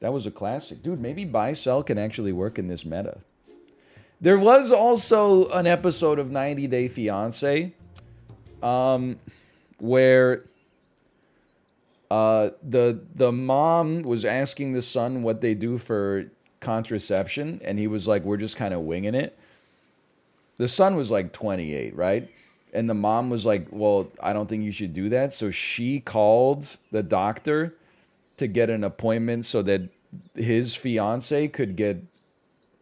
That was a classic. Dude, maybe buy-sell can actually work in this meta. There was also an episode of 90 Day Fiance where the mom was asking the son what they do for contraception, and he was like, we're just kind of winging it. The son was like 28, right? And the mom was like, well, I don't think you should do that. So she called the doctor to get an appointment so that his fiance could get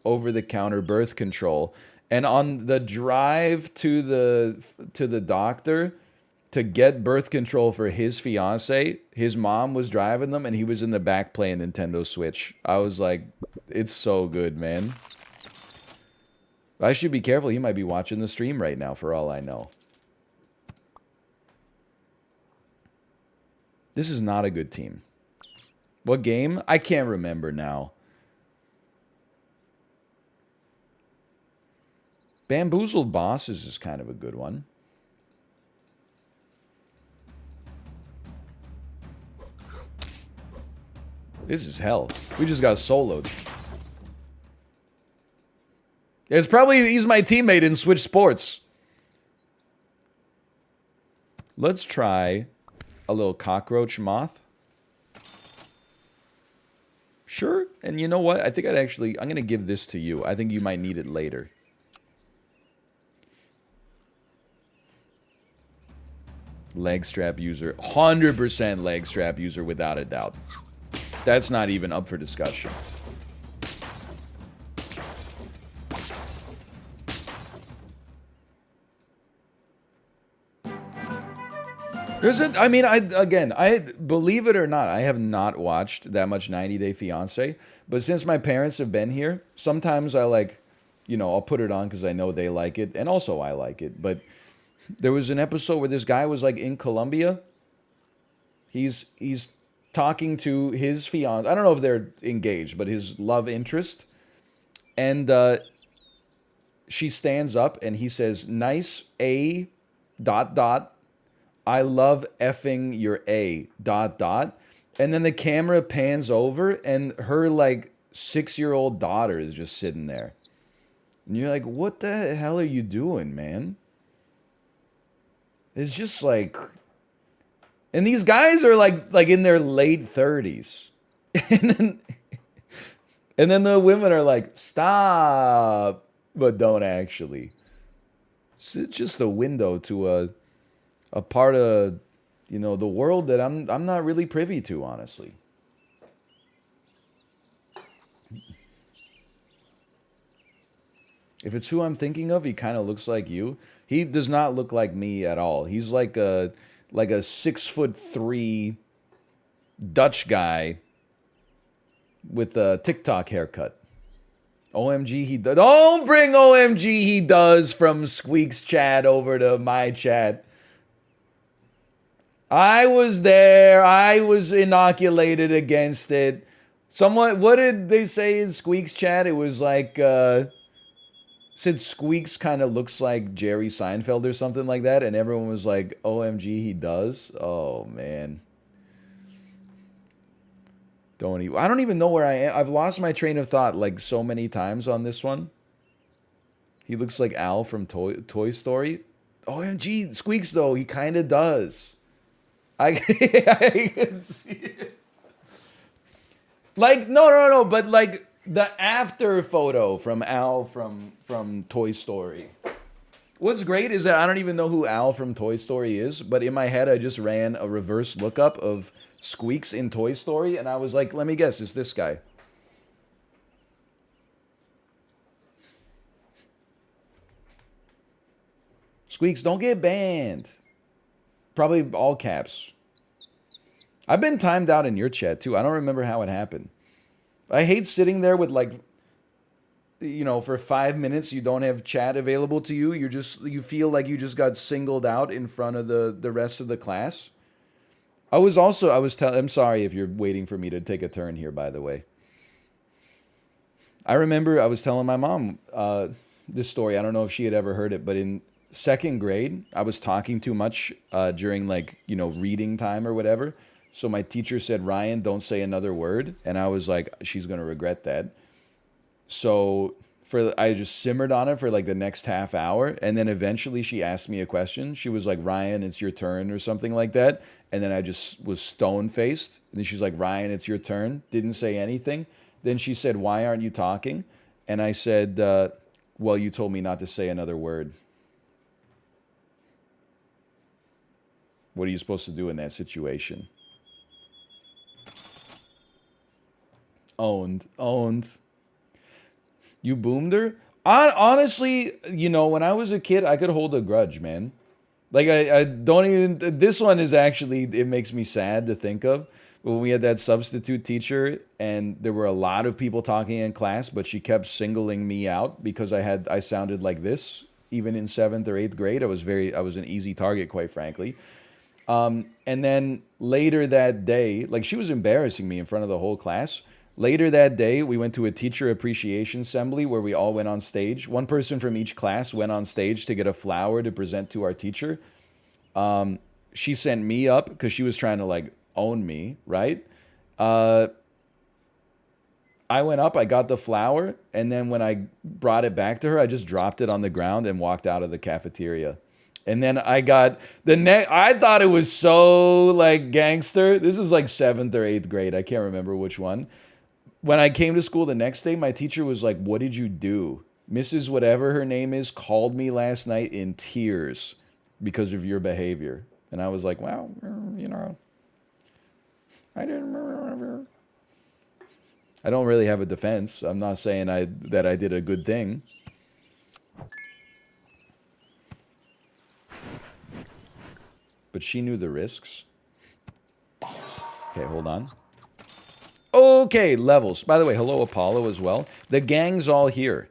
over-the-counter birth control. And on the drive to the doctor to get birth control for his fiance, his mom was driving them, and he was in the back playing Nintendo Switch. I was like, it's so good, man. I should be careful. He might be watching the stream right now, for all I know. This is not a good team. What game? I can't remember now. Bamboozled Bosses is kind of a good one. This is hell. We just got soloed. It's probably he's my teammate in Switch Sports. Let's try a little cockroach moth. Sure. And you know what? I think I'm going to give this to you. I think you might need it later. Leg strap user. 100% leg strap user without a doubt. That's not even up for discussion. I believe it or not, I have not watched that much 90 Day Fiance, but since my parents have been here, sometimes I I'll put it on because I know they like it, and also I like it. But there was an episode where this guy was like in Colombia. He's talking to his fiance. I don't know if they're engaged, but his love interest. And she stands up and he says, "Nice A ... I love effing your A ... And then the camera pans over and her 6-year-old daughter is just sitting there. And you're like, what the hell are you doing, man? It's just like... And these guys are like in their late 30s. and then the women are like, stop, but don't actually. It's just a window to a part of, the world that I'm not really privy to, honestly. If it's who I'm thinking of, he kind of looks like you. He does not look like me at all. He's like a 6'3" Dutch guy with a TikTok haircut. OMG, he does. Don't bring OMG, he does from Squeak's chat over to my chat. I was there. I was inoculated against it. What did they say in Squeak's chat? It was like, said Squeaks kind of looks like Jerry Seinfeld or something like that. And everyone was like, OMG, he does. Oh, man. I don't even know where I am. I've lost my train of thought so many times on this one. He looks like Al from Toy Story. OMG, Squeaks, though, he kind of does. I can see it. No, but the after photo from Al from Toy Story. What's great is that I don't even know who Al from Toy Story is, but in my head I just ran a reverse lookup of Squeaks in Toy Story, and I was like, let me guess, it's this guy. Squeaks, don't get banned. Probably all caps. I've been timed out in your chat, too. I don't remember how it happened. I hate sitting there with, for 5 minutes, you don't have chat available to you. You feel like you just got singled out in front of the rest of the class. I'm sorry if you're waiting for me to take a turn here, by the way. I remember I was telling my mom this story. I don't know if she had ever heard it, but in 2nd grade, I was talking too much during reading time or whatever. So my teacher said, Ryan, don't say another word. And I was like, she's going to regret that. So I just simmered on it for like the next half hour. And then eventually she asked me a question. She was like, Ryan, it's your turn or something like that. And then I just was stone faced. And then she's like, Ryan, it's your turn. Didn't say anything. Then she said, why aren't you talking? And I said, well, you told me not to say another word. What are you supposed to do in that situation? Owned. Owned. You boomed her? Honestly, you know, when I was a kid, I could hold a grudge, man. Like, I don't even... This one is actually... It makes me sad to think of. When we had that substitute teacher, and there were a lot of people talking in class, but she kept singling me out because I sounded like this. Even in 7th or 8th grade, I was an easy target, quite frankly. And then later that day, like, she was embarrassing me in front of the whole class. Later that day, we went to a teacher appreciation assembly where we all went on stage. One person from each class went on stage to get a flower to present to our teacher. She sent me up because she was trying to, like, own me, right? I went up, I got the flower, and then when I brought it back to her, I just dropped it on the ground and walked out of the cafeteria. And then I got I thought it was so, like, gangster. This is like 7th or 8th grade. I can't remember which one. When I came to school the next day, my teacher was like, what did you do? Mrs. Whatever her name is called me last night in tears because of your behavior. And I was like, well, you know, I didn't remember. I don't really have a defense. I'm not saying that I did a good thing. But she knew the risks. Okay, hold on. Okay, levels. By the way, hello, Apollo, as well. The gang's all here.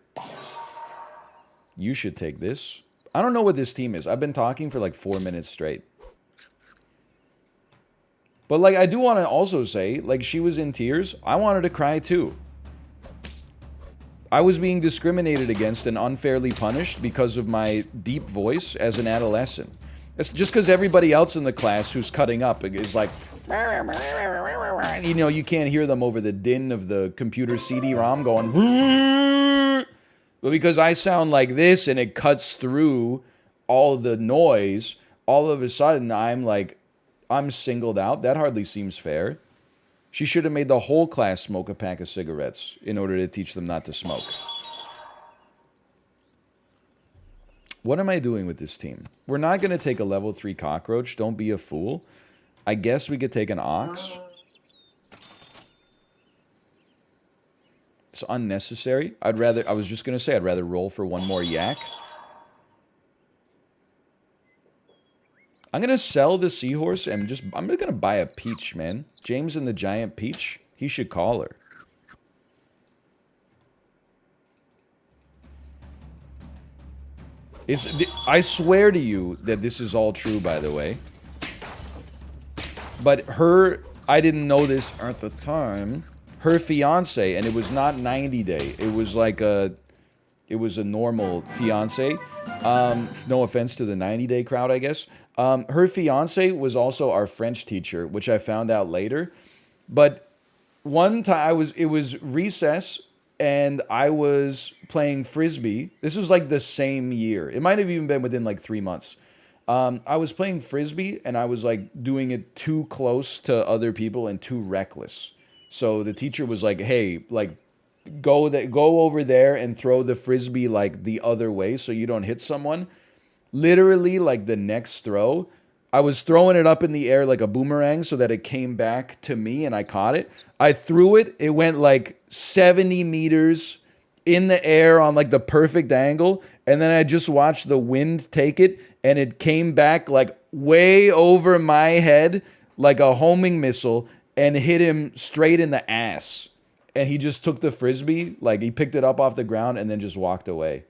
You should take this. I don't know what this team is. I've been talking for like 4 minutes straight. But, like, I do want to also say, like, she was in tears. I wanted to cry, too. I was being discriminated against and unfairly punished because of my deep voice as an adolescent. It's just because everybody else in the class who's cutting up is like... You know, you can't hear them over the din of the computer CD-ROM going... But because I sound like this and it cuts through all the noise, all of a sudden I'm singled out. That hardly seems fair. She should have made the whole class smoke a pack of cigarettes in order to teach them not to smoke. What am I doing with this team? We're not going to take a level 3 cockroach. Don't be a fool. I guess we could take an ox. It's unnecessary. I was just going to say, I'd rather roll for one more yak. I'm going to sell the seahorse and I'm going to buy a peach, man. James and the giant peach. He should call her. I swear to you that this is all true, by the way. But I didn't know this at the time. Her fiance, and it was not 90 day. It was like it was a normal fiance. No offense to the 90-day crowd, I guess. Her fiance was also our French teacher, which I found out later. But one time it was recess, and I was playing frisbee. This was like the same year. It might have even been within like 3 months. I was playing frisbee, and I was like doing it too close to other people and too reckless. So the teacher was like, "Hey, like, go over there and throw the frisbee like the other way so you don't hit someone." Literally, like the next throw, I was throwing it up in the air like a boomerang so that it came back to me and I caught it. I threw it. It went like 70 meters in the air on like the perfect angle. And then I just watched the wind take it, and it came back like way over my head like a homing missile and hit him straight in the ass. And he just took the frisbee, like he picked it up off the ground and then just walked away.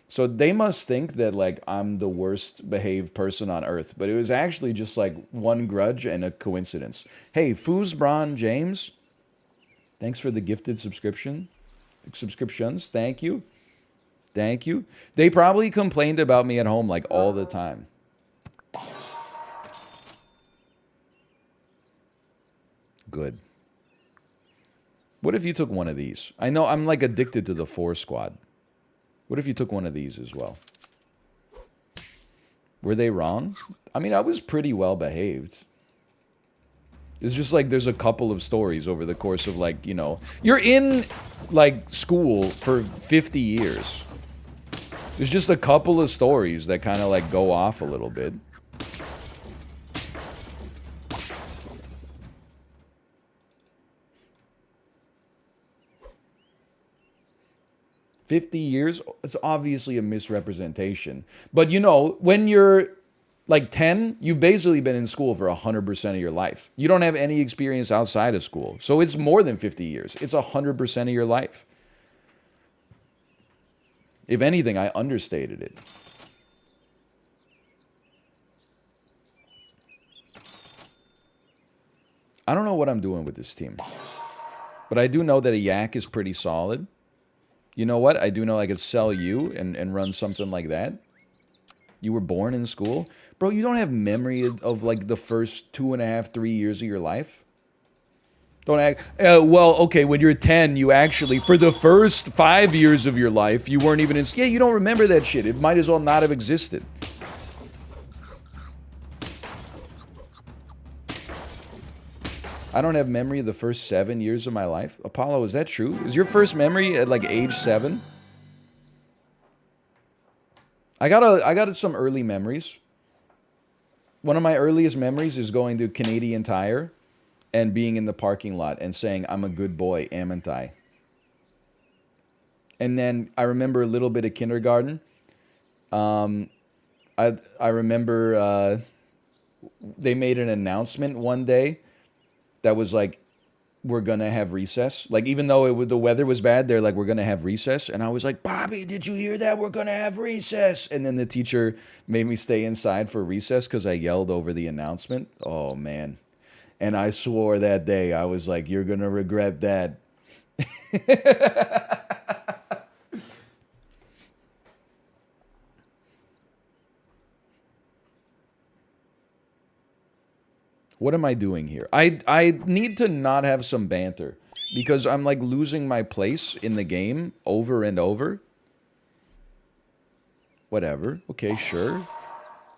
So they must think that, like, I'm the worst behaved person on earth. But it was actually just, like, one grudge and a coincidence. Hey, Foosbron James, thanks for the gifted subscriptions. Thank you. Thank you. They probably complained about me at home, like, all the time. Good. What if you took one of these? I know I'm like addicted to the 4 squad. What if you took one of these as well? Were they wrong? I mean, I was pretty well behaved. It's just like there's a couple of stories over the course of like, you know, you're in like school for 50 years. There's just a couple of stories that kind of like go off a little bit. $50 it's obviously a misrepresentation. But you know, when you're like 10, you've basically been in school for 100% of your life. You don't have any experience outside of school. So it's more than 50 years. It's 100% of your life. If anything, I understated it. I don't know what I'm doing with this team. But I do know that a yak is pretty solid. You know what? I do know I could sell you and run something like that. You were born in school? Bro, you don't have memory of like the first 2.5, 3 years of your life? Don't act... well, okay, when you're 10, you actually... For the first 5 years of your life, you weren't even in... Yeah, you don't remember that shit. It might as well not have existed. I don't have memory of the first 7 years of my life. Apollo, is that true? Is your first memory at like age 7? I got some early memories. One of my earliest memories is going to Canadian Tire and being in the parking lot and saying, I'm a good boy, amn't I? And then I remember a little bit of kindergarten. I remember they made an announcement one day that was like, we're gonna have recess. Like, even though the weather was bad, they're like, we're gonna have recess. And I was like, Bobby, did you hear that? We're gonna have recess. And then the teacher made me stay inside for recess because I yelled over the announcement. Oh, man. And I swore that day, I was like, you're gonna regret that. What am I doing here? I need to not have some banter because I'm like losing my place in the game over and over. Whatever. Okay, sure.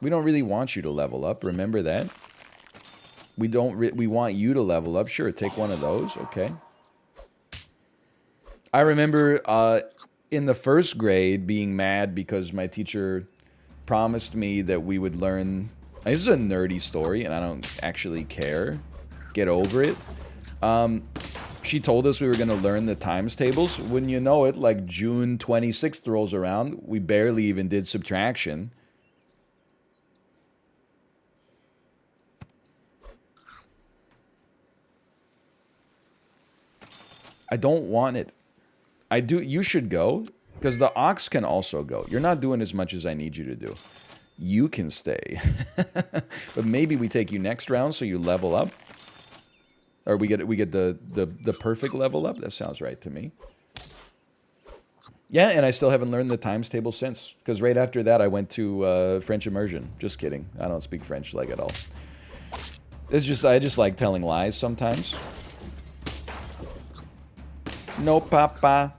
We don't really want you to level up. Remember that. We want you to level up. Sure, take one of those. Okay. I remember in the first grade being mad because my teacher promised me that we would learn... This is a nerdy story, and I don't actually care. Get over it. She told us we were going to learn the times tables. When you know it, like June 26th rolls around, we barely even did subtraction. I don't want it. I do. You should go, because the ox can also go. You're not doing as much as I need you to do. You can stay. But maybe we take you next round so you level up. Or we get the perfect level up. That sounds right to me. Yeah, and I still haven't learned the times table since. Because right after that, I went to French immersion. Just kidding. I don't speak French like at all. It's just, I just like telling lies sometimes. No, papa.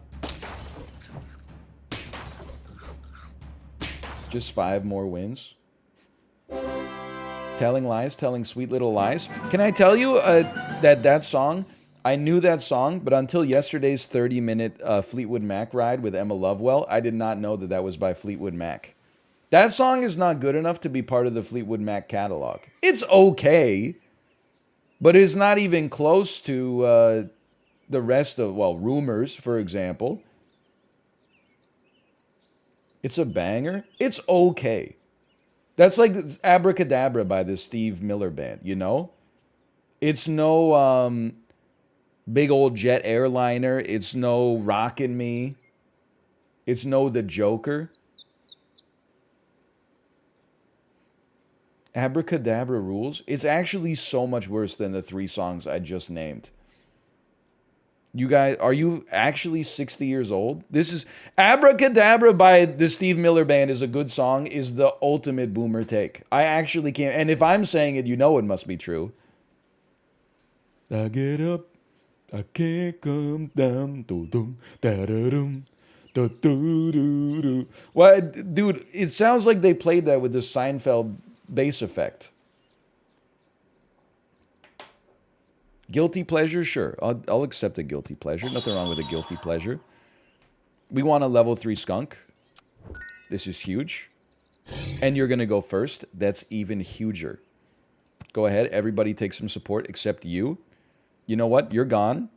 Just 5 more wins. Telling lies, telling sweet little lies. Can I tell you that song? I knew that song, but until yesterday's 30-minute Fleetwood Mac ride with Emma Lovewell, I did not know that was by Fleetwood Mac. That song is not good enough to be part of the Fleetwood Mac catalog. It's okay, but it's not even close to the rest of, well, Rumors, for example. It's a banger. It's okay. That's like Abracadabra by the Steve Miller Band, you know? It's no big old jet airliner. It's no Rockin' Me. It's no The Joker. Abracadabra rules. It's actually so much worse than the 3 songs I just named. You guys, are you actually 60 years old? This is Abracadabra by the Steve Miller Band is a good song, is the ultimate boomer take. I actually can't, and if I'm saying it, you know it must be true. I get up, I can't come down. Do-dum, da-da-dum, do-do-do-do. What, dude? It sounds like they played that with the Seinfeld bass effect. Guilty pleasure, sure. I'll accept a guilty pleasure. Nothing wrong with a guilty pleasure. We want a level 3 skunk. This is huge. And you're gonna go first. That's even huger. Go ahead. Everybody take some support except you. You know what? You're gone.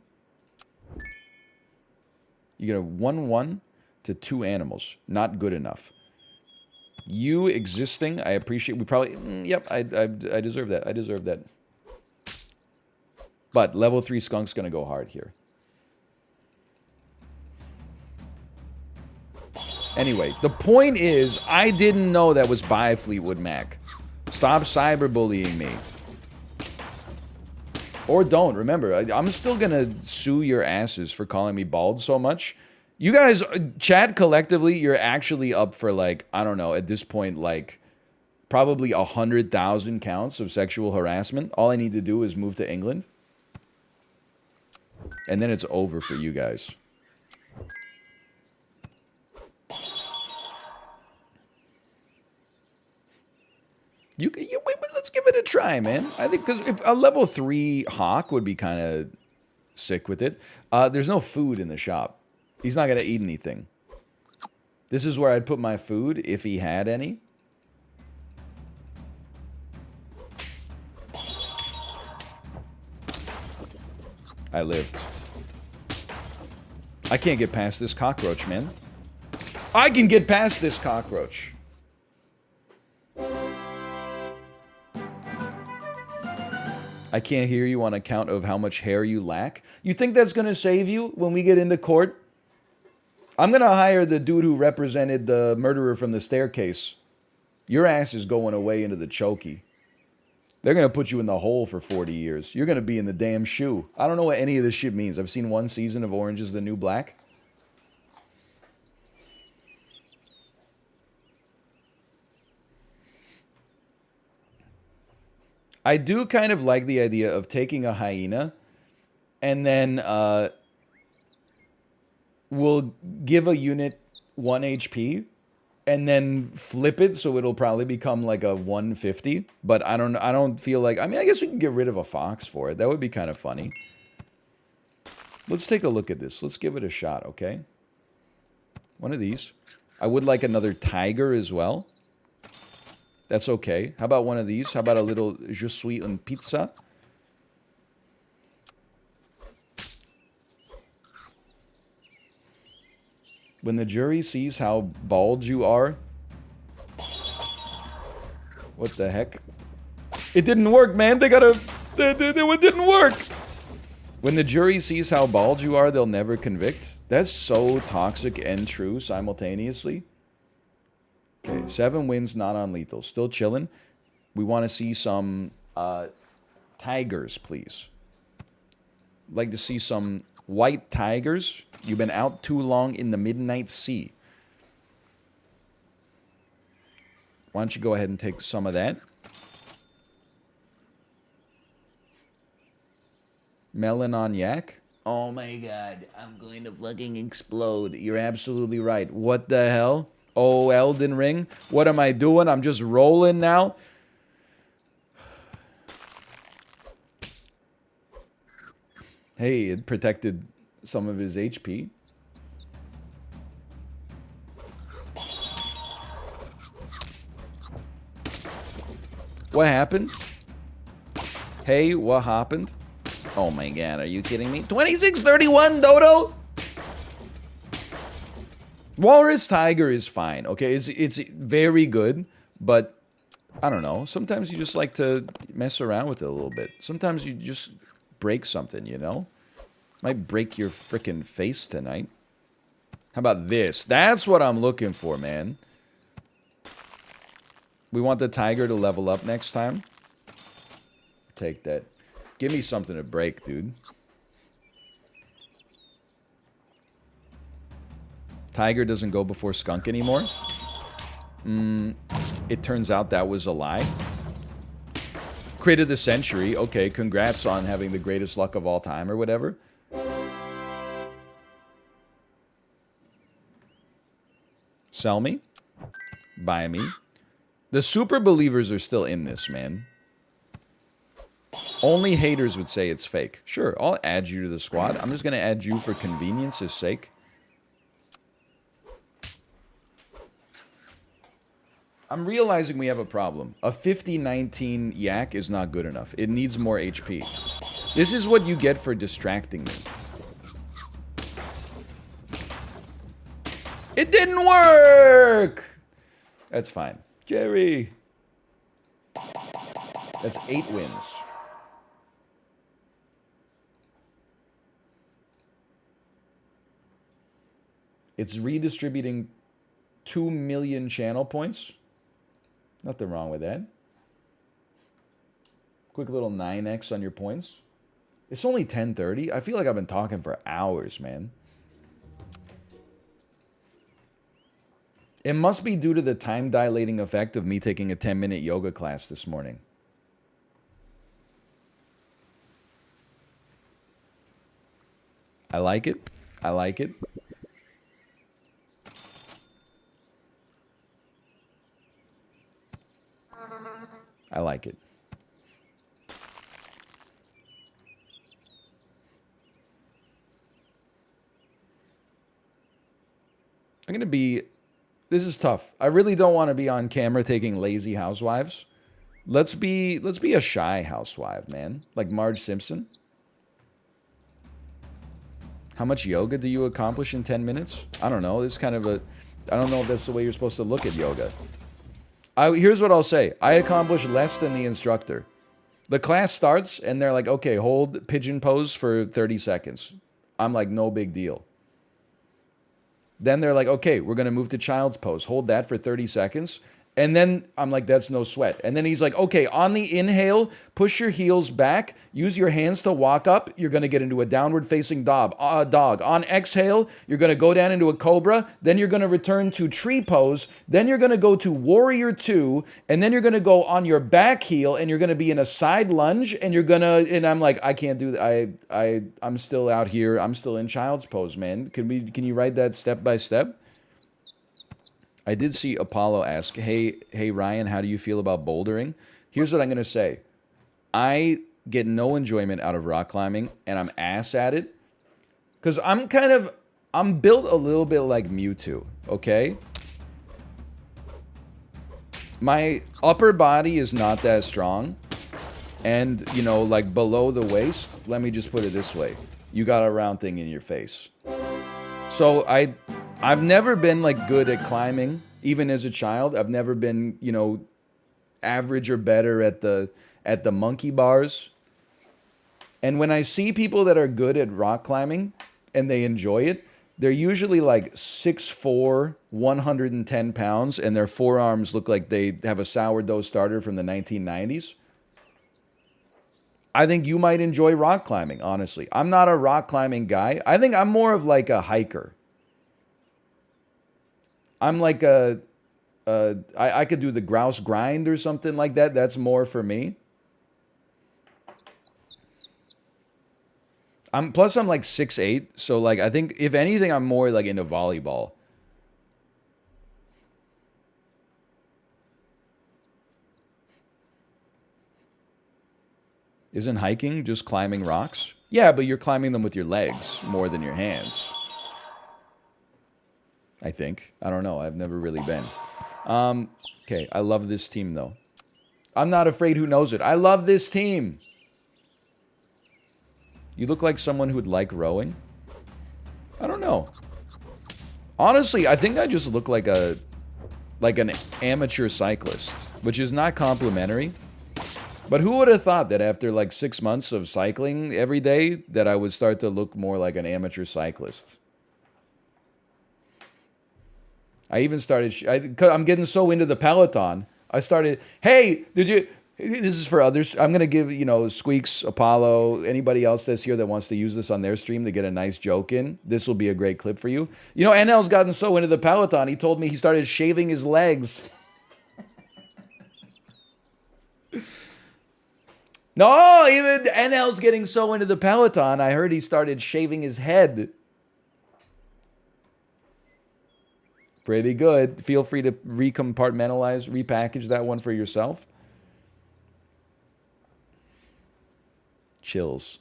You get a 1-1 to 2 animals. Not good enough. You existing, I appreciate. We probably... yep, I deserve that. I deserve that. But level 3 skunk's gonna go hard here. Anyway, the point is, I didn't know that was by Fleetwood Mac. Stop cyberbullying me. Or don't. Remember, I'm still gonna sue your asses for calling me bald so much. You guys, chat collectively, you're actually up for, like, I don't know, at this point, like, probably 100,000 counts of sexual harassment. All I need to do is move to England. And then it's over for you guys. Wait, but let's give it a try, man. I think because if a level 3 hawk would be kind of sick with it. There's no food in the shop. He's not gonna eat anything. This is where I'd put my food if he had any. I lived. I can't get past this cockroach, man. I can get past this cockroach. I can't hear you on account of how much hair you lack. You think that's going to save you when we get into court? I'm going to hire the dude who represented the murderer from the staircase. Your ass is going away into the chokey. They're going to put you in the hole for 40 years. You're going to be in the damn shoe. I don't know what any of this shit means. I've seen one season of Orange is the New Black. I do kind of like the idea of taking a hyena and then we'll give a unit 1 HP and then flip it so it'll probably become like a 150. But I don't feel like... I mean, I guess we can get rid of a fox for it. That would be kind of funny. Let's take a look at this. Let's give it a shot, okay? One of these. I would like another tiger as well. That's okay. How about one of these? How about a little je suis un pizza? When the jury sees how bald you are... What the heck? It didn't work, man. They gotta... It didn't work! When the jury sees how bald you are, they'll never convict. That's so toxic and true simultaneously. Okay, 7 wins, not on lethal. Still chilling. We want to see some tigers, please. Like to see some white tigers. You've been out too long in the midnight sea. Why don't you go ahead and take some of that? Melon on yak? Oh my god, I'm going to fucking explode. You're absolutely right. What the hell? Oh, Elden Ring. What am I doing? I'm just rolling now. Hey, it protected some of his HP. What happened? Hey, what happened? Oh my god, are you kidding me? 26-31, Dodo? Walrus Tiger is fine, okay? It's very good, but I don't know. Sometimes you just like to mess around with it a little bit. Sometimes you just break something, you know? Might break your frickin' face tonight. How about this? That's what I'm looking for, man. We want the tiger to level up next time. Take that. Give me something to break, dude. Tiger doesn't go before skunk anymore. It turns out that was a lie. Crit of the century. Okay, congrats on having the greatest luck of all time or whatever. Sell me. Buy me. The super believers are still in this, man. Only haters would say it's fake. Sure, I'll add you to the squad. I'm just going to add you for convenience's sake. I'm realizing we have a problem. A 50-19 yak is not good enough. It needs more HP. This is what you get for distracting me. It didn't work! That's fine. Jerry. That's 8 wins. It's redistributing 2 million channel points. Nothing wrong with that. Quick little 9x on your points. It's only 10:30. I feel like I've been talking for hours, man. It must be due to the time-dilating effect of me taking a 10-minute yoga class this morning. I like it. I like it. I like it. I'm going to be... This is tough. I really don't want to be on camera taking lazy housewives. Let's be a shy housewife, man. Like Marge Simpson. How much yoga do you accomplish in 10 minutes? I don't know. This is kind of a... I don't know if that's the way you're supposed to look at yoga. Here's what I'll say. I accomplish less than the instructor. The class starts, and they're like, okay, hold pigeon pose for 30 seconds. I'm like, no big deal. Then they're like, okay, we're going to move to child's pose. Hold that for 30 seconds. And then I'm like, that's no sweat. And then he's like, okay, on the inhale, push your heels back. Use your hands to walk up. You're going to get into a downward facing dog. On exhale, you're going to go down into a cobra. Then you're going to return to tree pose. Then you're going to go to warrior 2. And then you're going to go on your back heel. And you're going to be in a side lunge. And you're going to, and I'm like, I can't do that. I'm still out here. I'm still in child's pose, man. Can you write that step by step? I did see Apollo ask, hey Ryan, how do you feel about bouldering? Here's what I'm going to say. I get no enjoyment out of rock climbing, and I'm ass at it. Because I'm built a little bit like Mewtwo, okay? My upper body is not that strong. And, you know, like below the waist, let me just put it this way. You got a round thing in your face. So I've never been like good at climbing, even as a child. I've never been, you know, average or better at the monkey bars. And when I see people that are good at rock climbing and they enjoy it, they're usually like 6'4", 110 pounds, and their forearms look like they have a sourdough starter from the 1990s. I think you might enjoy rock climbing, honestly. I'm not a rock climbing guy. I think I'm more of like a hiker. I'm like I could do the grouse grind or something like that. That's more for me. Plus I'm like 6'8", so like I think if anything I'm more like into volleyball. Isn't hiking just climbing rocks? Yeah, but you're climbing them with your legs more than your hands. I think. I don't know. I've never really been. Okay, I love this team, though. I'm not afraid who knows it. I love this team. You look like someone who'd like rowing. I don't know. Honestly, I think I just look like an amateur cyclist, which is not complimentary. But who would have thought that after like 6 months of cycling every day that I would start to look more like an amateur cyclist? I even started, I'm getting so into the Peloton. I started, hey, this is for others. I'm going to give, you know, Squeaks, Apollo, anybody else that's here that wants to use this on their stream to get a nice joke in. This will be a great clip for you. You know, NL's gotten so into the Peloton, he told me he started shaving his legs. No, even NL's getting so into the Peloton. I heard he started shaving his head. Pretty good. Feel free to recompartmentalize, repackage that one for yourself. Chills.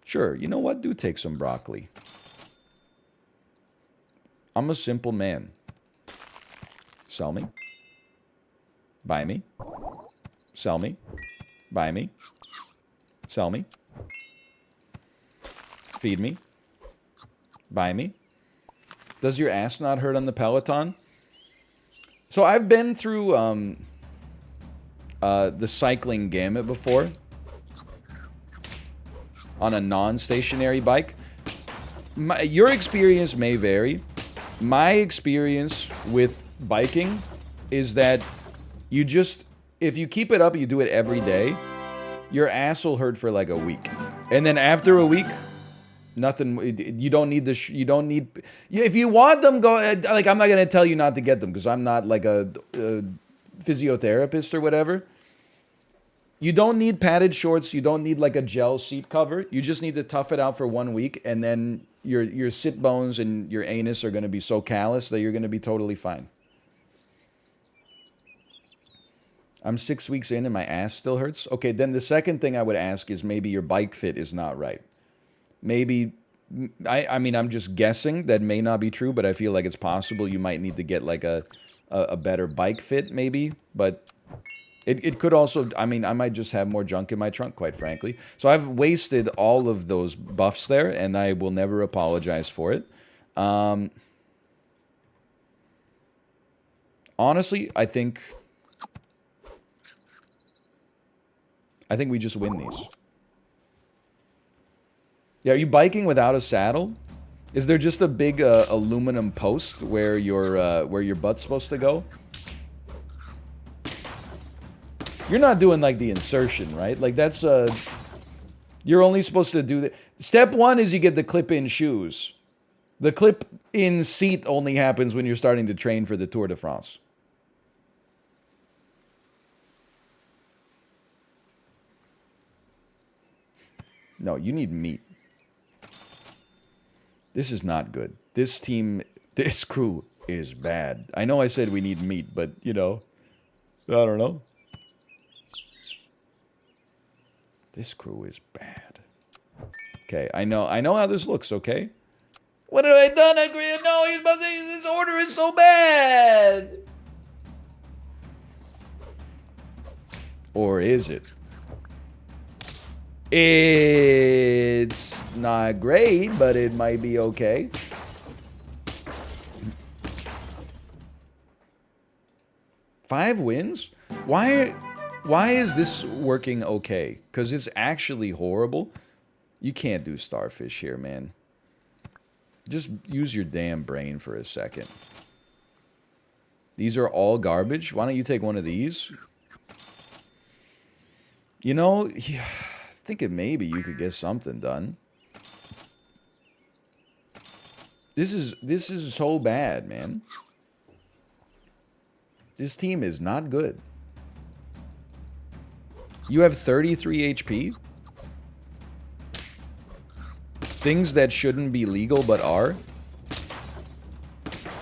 Sure, you know what? Do take some broccoli. I'm a simple man. Sell me. Buy me. Sell me. Buy me. Sell me. Feed me. Buy me. Does your ass not hurt on the Peloton? So I've been through the cycling gamut before on a non-stationary bike. Your experience may vary. My experience with biking is that you just, if you keep it up, you do it every day, your ass will hurt for like a week. And then after a week, nothing, you don't need the, you don't need, if you want them, go, like, I'm not going to tell you not to get them because I'm not like a physiotherapist or whatever. You don't need padded shorts. You don't need like a gel seat cover. You just need to tough it out for 1 week, and then your sit bones and your anus are going to be so callous that you're going to be totally fine. I'm 6 weeks in and my ass still hurts. Okay, then the second thing I would ask is maybe your bike fit is not right. Maybe, I mean, I'm just guessing. That may not be true, but I feel like it's possible you might need to get like a better bike fit maybe, but it could also, I mean, I might just have more junk in my trunk, quite frankly. So I've wasted all of those buffs there, and I will never apologize for it. Honestly, I think we just win these. Yeah, are you biking without a saddle? Is there just a big aluminum post where your butt's supposed to go? You're not doing like the insertion, right? Like that's you're only supposed to do that. Step one is you get the clip-in shoes. The clip-in seat only happens when you're starting to train for the Tour de France. No, you need meat. This is not good. This crew is bad. I know I said we need meat, but you know, I don't know. This crew is bad. Okay, I know how this looks, okay? What have I done? I agree. No, he's about to say this order is so bad. Or is it? It's not great, but it might be okay. Five wins? Why is this working okay? Because it's actually horrible. You can't do starfish here, man. Just use your damn brain for a second. These are all garbage. Why don't you take one of these? You know, I was thinking maybe you could get something done. This is so bad, man. This team is not good. You have 33 HP? Things that shouldn't be legal but are?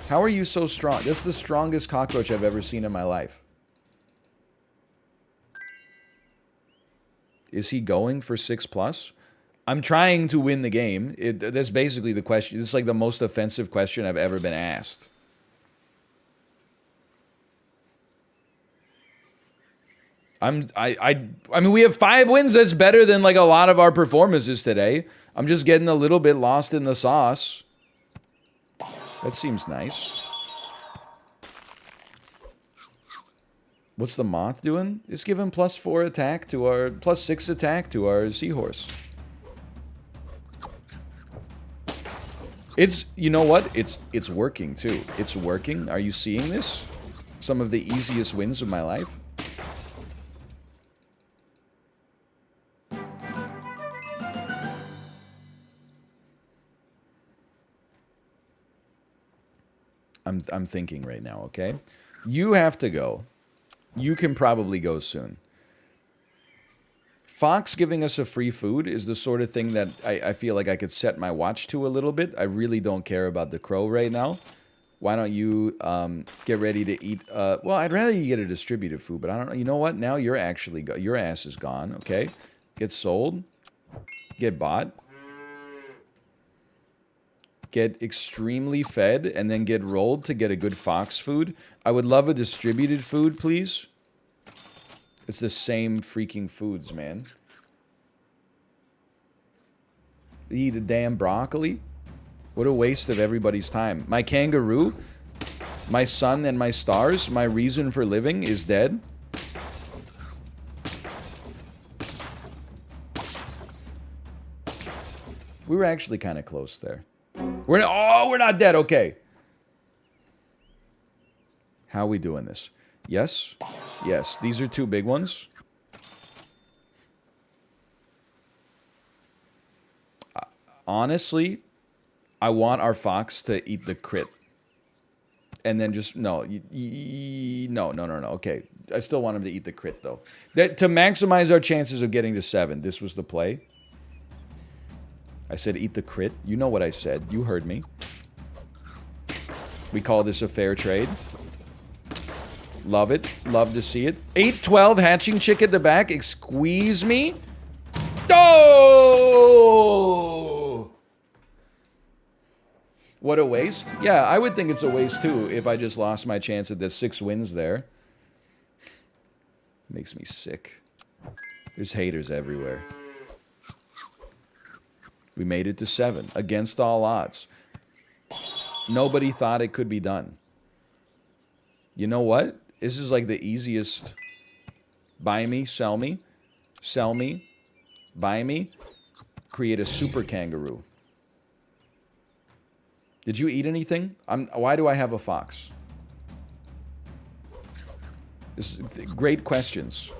How are you so strong? This is the strongest cockroach I've ever seen in my life. Is he going for 6+? I'm trying to win the game. That's basically the question. This is like the most offensive question I've ever been asked. I mean, we have 5 wins. That's better than like a lot of our performances today. I'm just getting a little bit lost in the sauce. That seems nice. What's the moth doing? It's giving +4 attack to our, +6 attack to our seahorse. It's, you know what? It's working too. It's working. Are you seeing this? Some of the easiest wins of my life. I'm thinking right now, okay? You have to go. You can probably go soon. Fox giving us a free food is the sort of thing that I feel like I could set my watch to a little bit. I really don't care about the crow right now. Why don't you get ready to eat? Well, I'd rather you get a distributed food, but I don't know. You know what? Now you're actually your ass is gone. Okay, get sold, get bought, get extremely fed, and then get rolled to get a good fox food. I would love a distributed food, please. It's the same freaking foods, man. Eat a damn broccoli? What a waste of everybody's time. My kangaroo, my sun and my stars, my reason for living is dead. We were actually kind of close there. We're not dead. Okay. How are we doing this? Yes. Yes. These are two big ones. Honestly, I want our fox to eat the crit. And then just, no. No. Okay. I still want him to eat the crit, though. To maximize our chances of getting to 7, this was the play. I said eat the crit. You know what I said. You heard me. We call this a fair trade. Love it. Love to see it. 8-12 hatching chick at the back. Squeeze me. Oh! What a waste. Yeah, I would think it's a waste too if I just lost my chance at the 6 wins there. Makes me sick. There's haters everywhere. We made it to 7 against all odds. Nobody thought it could be done. You know what? This is like the easiest. Buy me, sell me, buy me, create a super kangaroo. Did you eat anything? Why do I have a fox? This is great questions.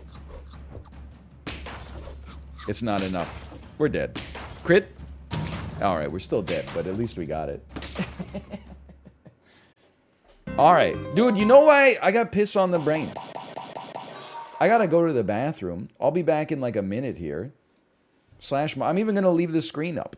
It's not enough. We're dead. Crit? Alright, we're still dead, but at least we got it. Alright. Dude, you know why I got piss on the brain? I gotta go to the bathroom. I'll be back in like a minute here. I'm even gonna leave the screen up.